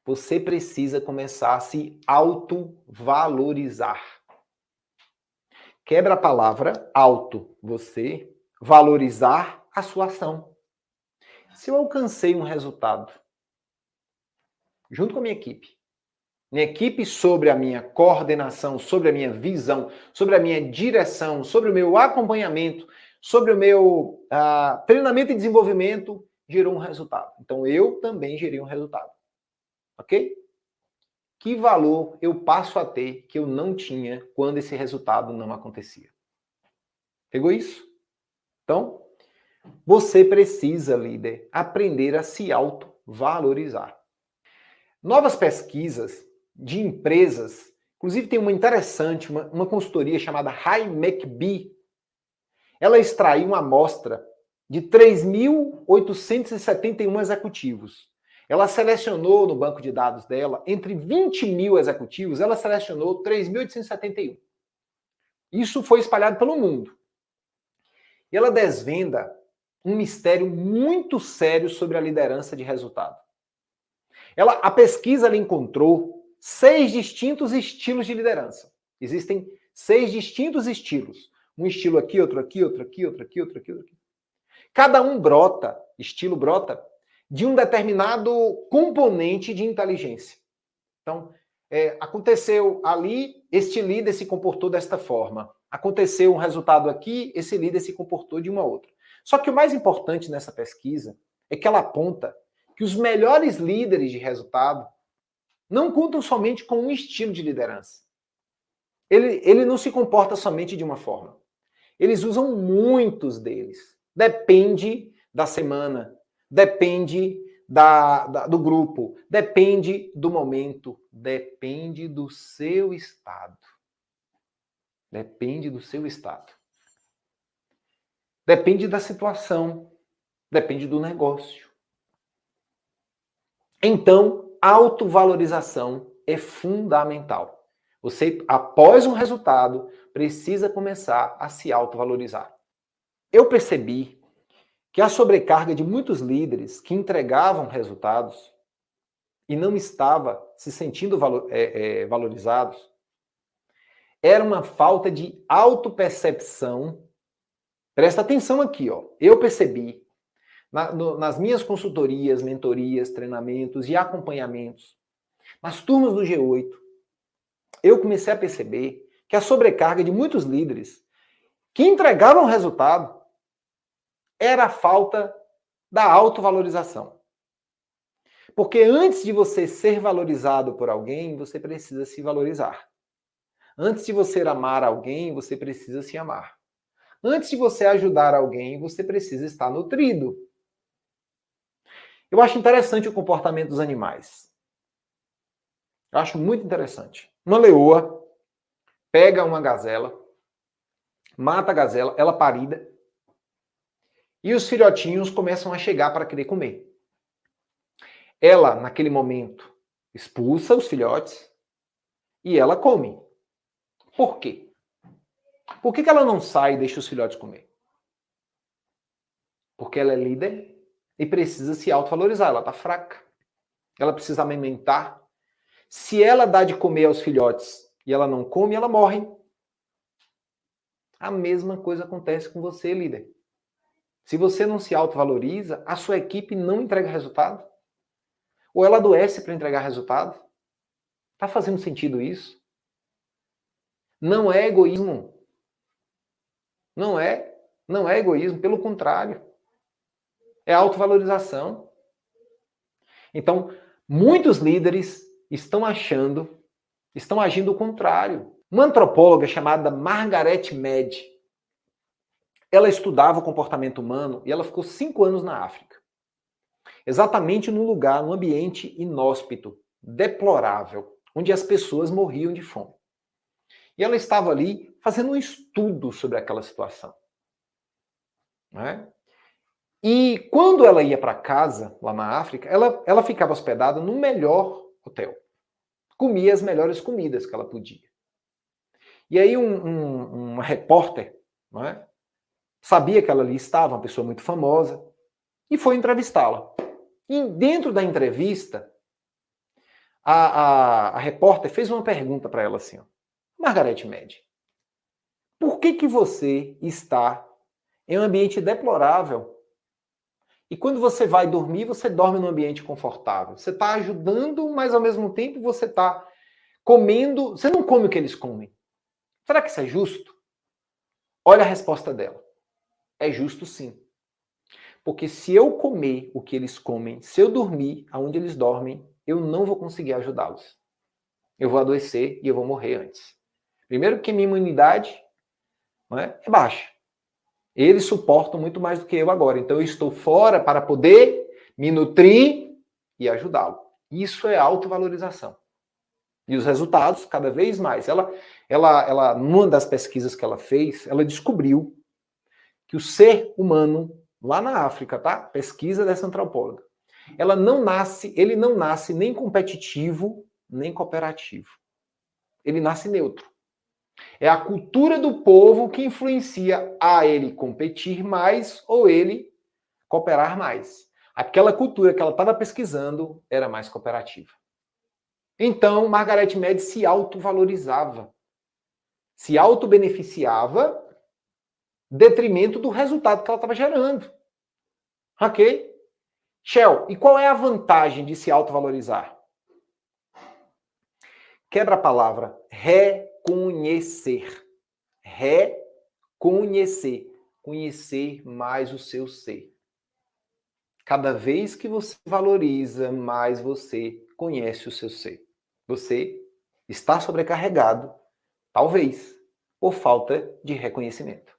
Você precisa começar a se autovalorizar. Quebra a palavra auto, você valorizar a sua ação. Se eu alcancei um resultado, junto com a minha equipe sobre a minha coordenação, sobre a minha visão, sobre a minha direção, sobre o meu acompanhamento, sobre o meu treinamento e desenvolvimento, gerou um resultado. Então, eu também gerei um resultado. Ok? Que valor eu passo a ter que eu não tinha quando esse resultado não acontecia? Pegou isso? Então, você precisa, líder, aprender a se autovalorizar. Novas pesquisas de empresas, inclusive tem uma interessante, uma consultoria chamada HiMackBee. Ela extraiu uma amostra de 3.871 executivos. Ela selecionou no banco de dados dela, entre 20 mil executivos, ela selecionou 3.871. Isso foi espalhado pelo mundo. E ela desvenda um mistério muito sério sobre a liderança de resultado. A pesquisa ela encontrou 6 distintos estilos de liderança. Existem 6 distintos estilos. Um estilo aqui, outro aqui, outro aqui, outro aqui, outro aqui, outro aqui. Cada um estilo brota, de um determinado componente de inteligência. Então, aconteceu ali, este líder se comportou desta forma. Aconteceu um resultado aqui, esse líder se comportou de uma outra. Só que o mais importante nessa pesquisa é que ela aponta que os melhores líderes de resultado não contam somente com um estilo de liderança. Ele não se comporta somente de uma forma. Eles usam muitos deles. Depende da semana, depende do grupo, depende do momento, depende do seu estado. Depende do seu estado. Depende da situação, depende do negócio. Então, autovalorização é fundamental. Você, após um resultado, precisa começar a se autovalorizar. Eu percebi que a sobrecarga de muitos líderes que entregavam resultados e não estavam se sentindo valorizados era uma falta de autopercepção. Presta atenção aqui, ó. Eu percebi nas minhas consultorias, mentorias, treinamentos e acompanhamentos, nas turmas do G8, eu comecei a perceber que a sobrecarga de muitos líderes que entregavam resultado era a falta da autovalorização. Porque antes de você ser valorizado por alguém, você precisa se valorizar. Antes de você amar alguém, você precisa se amar. Antes de você ajudar alguém, você precisa estar nutrido. Eu acho interessante o comportamento dos animais. Eu acho muito interessante. Uma leoa pega uma gazela, mata a gazela, ela parida, e os filhotinhos começam a chegar para querer comer. Ela, naquele momento, expulsa os filhotes e ela come. Por quê? Por que ela não sai e deixa os filhotes comer? Porque ela é líder e precisa se autovalorizar. Ela está fraca. Ela precisa amamentar. Se ela dá de comer aos filhotes e ela não come, ela morre. A mesma coisa acontece com você, líder. Se você não se autovaloriza, a sua equipe não entrega resultado. Ou ela adoece para entregar resultado. Está fazendo sentido isso? Não é egoísmo. Não é egoísmo, pelo contrário. É autovalorização. Então, muitos líderes estão agindo o contrário. Uma antropóloga chamada Margaret Mead, ela estudava o comportamento humano e ela ficou 5 anos na África. Exatamente num lugar, num ambiente inóspito, deplorável, onde as pessoas morriam de fome. E ela estava ali fazendo um estudo sobre aquela situação. Né? E quando ela ia para casa, lá na África, ela ficava hospedada no melhor hotel. Comia as melhores comidas que ela podia. E aí uma repórter, não é, sabia que ela ali estava, uma pessoa muito famosa, e foi entrevistá-la. E dentro da entrevista, a repórter fez uma pergunta para ela assim, ó, Margarete Mead, por que você está em um ambiente deplorável e quando você vai dormir, você dorme num ambiente confortável? Você está ajudando, mas ao mesmo tempo você está comendo... Você não come o que eles comem. Será que isso é justo? Olha a resposta dela. É justo sim. Porque se eu comer o que eles comem, se eu dormir aonde eles dormem, eu não vou conseguir ajudá-los. Eu vou adoecer e eu vou morrer antes. Primeiro porque minha imunidade é baixa. Eles suportam muito mais do que eu agora. Então eu estou fora para poder me nutrir e ajudá-lo. Isso é autovalorização. E os resultados, cada vez mais. Ela, numa das pesquisas que ela fez, ela descobriu que o ser humano, lá na África, tá? Pesquisa dessa antropóloga. Ele não nasce nem competitivo, nem cooperativo. Ele nasce neutro. É a cultura do povo que influencia a ele competir mais ou ele cooperar mais. Aquela cultura que ela estava pesquisando era mais cooperativa. Então, Margaret Mead se autovalorizava, se autobeneficiava, detrimento do resultado que ela estava gerando. Ok? Shell, e qual é a vantagem de se autovalorizar? Quebra a palavra reconhecer. Reconhecer. Conhecer mais o seu ser. Cada vez que você valoriza, mais você conhece o seu ser. Você está sobrecarregado, talvez, por falta de reconhecimento.